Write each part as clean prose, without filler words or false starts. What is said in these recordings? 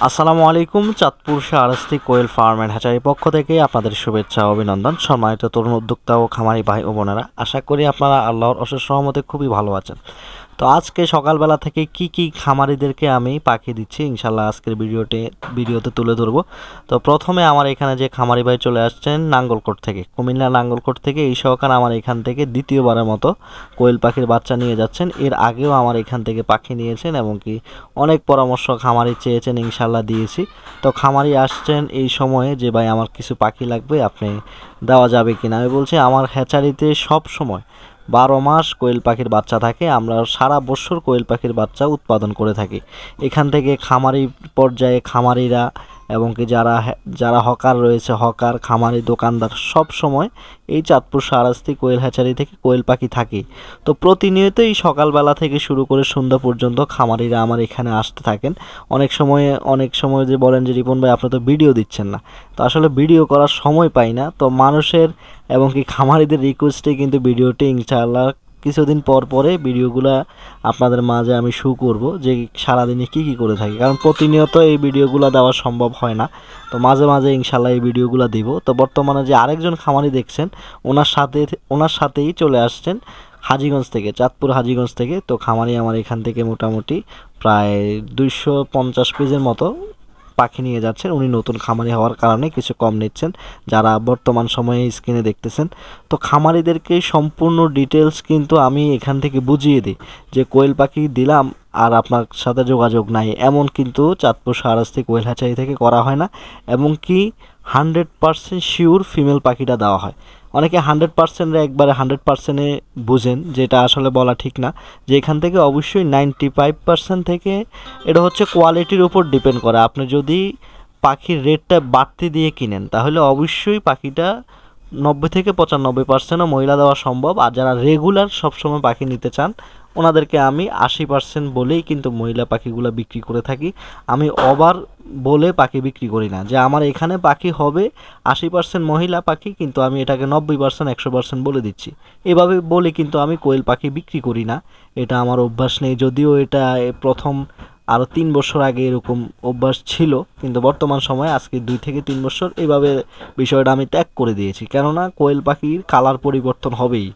আসসালামু আলাইকুম। চাঁদপুর শাহরাস্তি কোয়েল farm and hatchery পক্ষ থেকে আপনাদের শুভেচ্ছা ও অভিনন্দন। সম্মানিত তরুণ উদ্যোক্তা ও খামারি ভাই ও বোনেরা, আশা করি আপনারা আল্লাহর অশেষ রহমতে খুবই ভালো আছেন। তো আজকে সকালবেলা থেকে কি খামারিদেরকে আমি পাখি দিচ্ছি ইনশাল্লাহ আজকের ভিডিওতে তুলে ধরবো। তো প্রথমে আমার এখানে যে খামারি ভাই চলে আসছেন নাঙ্গলকোট থেকে, কুমিল্লা নাঙ্গলকোট থেকে এই সহকারে আমার এখান থেকে দ্বিতীয়বারের মতো কোয়েল পাখির বাচ্চা নিয়ে যাচ্ছেন। এর আগেও আমার এখান থেকে পাখি নিয়েছেন এবং কি অনেক পরামর্শ খামারি চেয়েছেন, ইনশাল্লাহ দিয়েছি। তো খামারি আসছেন এই সময়ে যে ভাই আমার কিছু পাখি লাগবে, আপনি দেওয়া যাবে কিনা। আমি বলছি আমার হ্যাচারিতে সব সময় 12 মাস কোয়েল পাখির বাচ্চা থাকে, আমরা সারা বছর কোয়েল পাখির বাচ্চা উৎপাদন করে থাকি। এখান থেকে খামারি পর্যায়ে খামারিরা এবং কি যারা হকার রয়েছে, হকার খামারি দোকানদার সব সময় এই চাঁদপুর শাহরাস্তি কোয়েল হ্যাচারি থেকে কোয়েল পাখি থাকে। তো প্রতিনিয়তই সকালবেলা থেকে শুরু করে সন্ধ্যা পর্যন্ত খামারিরা আমার এখানে আসতে থাকেন। অনেক সময় যে বলেন যে রিপন ভাই আপনি তো ভিডিও দিচ্ছেন না, তো আসলে ভিডিও করার সময় পাই না। তো মানুষের এবং কি খামারিদের রিকোয়েস্টে কিন্তু ভিডিওটি ইনশাআল্লাহ কিছুদিন পরে ভিডিওগুলো আপনাদের মাঝে আমি শো করব যে সারাদিনে কি কি করে থাকি, কারণ প্রতিনিয়ত এই ভিডিওগুলো দেওয়া সম্ভব হয় না। তো মাঝে মাঝে ইনশাআল্লাহ এই ভিডিওগুলো দিব। তো বর্তমানে যে আরেকজন খামারি দেখছেন ওনার সাথেই চলে আসছেন হাজীগঞ্জ থেকে, চাঁদপুর হাজীগঞ্জ থেকে। তো খামারি আমার এখান থেকে মোটামুটি প্রায় 250 পিসের মতো পাখি নিয়ে যাচ্ছেন। উনি নতুন খামারি হওয়ার কারণে কিছু কম নিচ্ছেন, যারা বর্তমান সময়ে স্ক্রিনে দেখতেছেন। তো খামারিদেরকে সম্পূর্ণ ডিটেলস কিন্তু আমি এখান থেকে বুঝিয়ে দিই যে কোয়েল পাখি দিলাম আর আপনার সাথে যোগাযোগ নাই, এমন কিন্তু চাঁদপুর শাহরাস্তি কোয়েল হ্যাচারি থেকে করা হয় না। এবং কি 100% শিওর ফিমেল পাখিটা দেওয়া হয়। অনেকে 100% একবারে 100%-এ বুঝেন, যেটা আসলে বলা ঠিক না। যে এখান থেকে অবশ্যই 95% থেকে এটা হচ্ছে কোয়ালিটির উপর ডিপেন্ড করে। আপনি যদি পাখির রেটটা বাড়তি দিয়ে কিনেন তাহলে অবশ্যই পাখিটা 90 থেকে 95%ও মহিলা দেওয়া সম্ভব। আর যারা রেগুলার সবসময় পাখি নিতে চান ওনাদেরকে আমি 80% বলেই কিন্তু মহিলা পাখিগুলো বিক্রি করে থাকি। আমি ওভার বলে পাখি বিক্রি করি না যে আমার এখানে পাখি হবে 80% মহিলা পাখি, কিন্তু আমি এটাকে 90% 100% বলে দিচ্ছি। এভাবে বলে কিন্তু আমি কোয়েল পাখি বিক্রি করি না, এটা আমার অভ্যাস নেই। যদিও এটা প্রথম আরও 3 বছর আগে এরকম অভ্যাস ছিল, কিন্তু বর্তমান সময়ে আজকে 2 থেকে 3 বছর এইভাবে বিষয়টা আমি ত্যাগ করে দিয়েছি। কেননা কোয়েল পাখির কালার পরিবর্তন হবেই,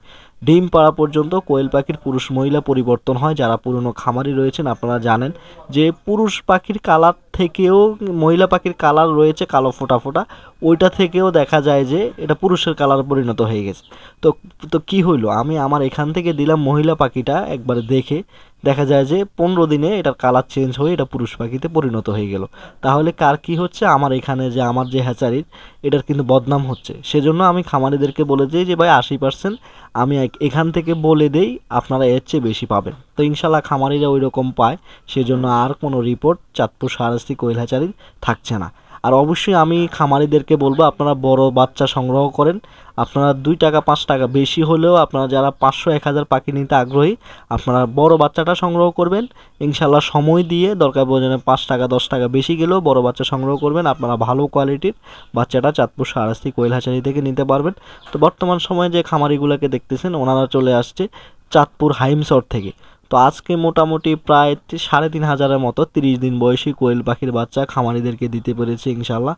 ডিম পাড়া পর্যন্ত কোয়েল পাখির পুরুষ মহিলা পরিবর্তন হয়। যারা পুরনো খামারি রয়েছেন আপনারা জানেন যে পুরুষ পাখির কালার থেকেও মহিলা পাখির কালার রয়েছে কালো ফোটা ফোটা, ওইটা থেকেও দেখা যায় যে এটা পুরুষের কালার পরিণত হয়ে গেছে। তো তো কি হইলো, আমি আমার এখান থেকে দিলাম মহিলা পাখিটা, একবারে দেখা যায় যে 15 দিনে এটার কালার চেঞ্জ হয়ে এটা পুরুষ পাখিতে পরিণত হয়ে গেল। তাহলে কার কি হচ্ছে, আমার এখানে যে আমার যে হ্যাচারির এটার কিন্তু বদনাম হচ্ছে। সেজন্য আমি খামারিদেরকে বলে দিই যে ভাই 80% আমি এখান থেকে বলে দেই, আপনারা এর চেয়ে বেশি পাবেন। তো ইনশাল্লাহ খামারিরা ওই রকম পায়, সেজন্য আর কোনো রিপোর্ট চাঁদপুর শাহরাস্তি কোয়েল হ্যাচারির থাকছে না। আর অবশ্যই আমি খামারিদেরকে বলবো আপনারা বড় বাচ্চা সংগ্রহ করেন। আপনারা 2 টাকা 5 টাকা বেশি হলেও আপনারা যারা 500-1000 পাখি নিতে আগ্রহী আপনারা বড় বাচ্চাটা সংগ্রহ করবেন। ইনশাল্লাহ সময় দিয়ে দরকার প্রয়োজনে 5 টাকা 10 টাকা বেশি গেলেও বড় বাচ্চা সংগ্রহ করবেন। আপনারা ভালো কোয়ালিটির বাচ্চাটা চাঁদপুর শাহরাস্তি কোয়েল হ্যাচারি থেকে নিতে পারবেন। তো বর্তমান সময়ে যে খামারিগুলোকে দেখতেছেন ওনারা চলে আসছে চাঁদপুর হাইমচর থেকে। তো আজকে মোটামুটি প্রায় 3500-এর মতো 30 দিন বয়সী কোয়েল পাখির বাচ্চা খামারিদেরকে দিতে পেরেছি ইনশাল্লাহ।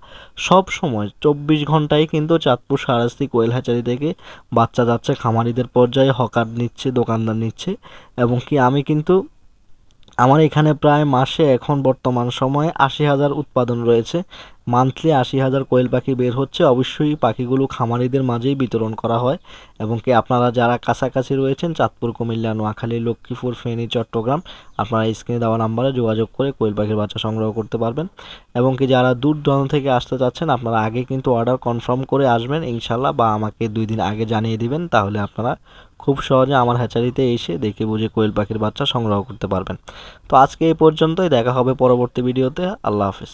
সব সময় 24 ঘন্টায় কিন্তু চাঁদপুর শাহরাস্তি কোয়েল হ্যাচারি থেকে বাচ্চা যাচ্ছে খামারিদের পর্যায়ে, হকার নিচ্ছে, দোকানদার নিচ্ছে। এবং কি আমি কিন্তু আমার এখানে প্রায় মাসে এখন বর্তমান সময়ে 80,000 উৎপাদন রয়েছে। মান্থলি 80,000 কোয়েল পাখি বের হচ্ছে। অবশ্যই পাখিগুলো খামারিদের মাঝেই বিতরণ করা হয়। এবং কি আপনারা যারা কাছাকাছি রয়েছেন চাঁদপুর, কুমিল্লা, নোয়াখালী, লক্ষ্মীপুর, ফেনী, চট্টগ্রাম, আপনারা স্ক্রিনে দেওয়া নাম্বারে যোগাযোগ করে কোয়েল পাখির বাচ্চা সংগ্রহ করতে পারবেন। এবং কি যারা দূর দূরান্ত থেকে আসতে চাচ্ছেন আপনারা আগে কিন্তু অর্ডার কনফার্ম করে আসবেন ইনশাল্লাহ, বা আমাকে 2 দিন আগে জানিয়ে দিবেন, তাহলে আপনারা খুব সহজে আমার হ্যাচারিতে এসে দেখে বুঝে কোয়েল পাখির বাচ্চা সংগ্রহ করতে পারবেন। তো আজকে এই পর্যন্তই, দেখা হবে পরবর্তী ভিডিওতে। আল্লাহ হাফেজ।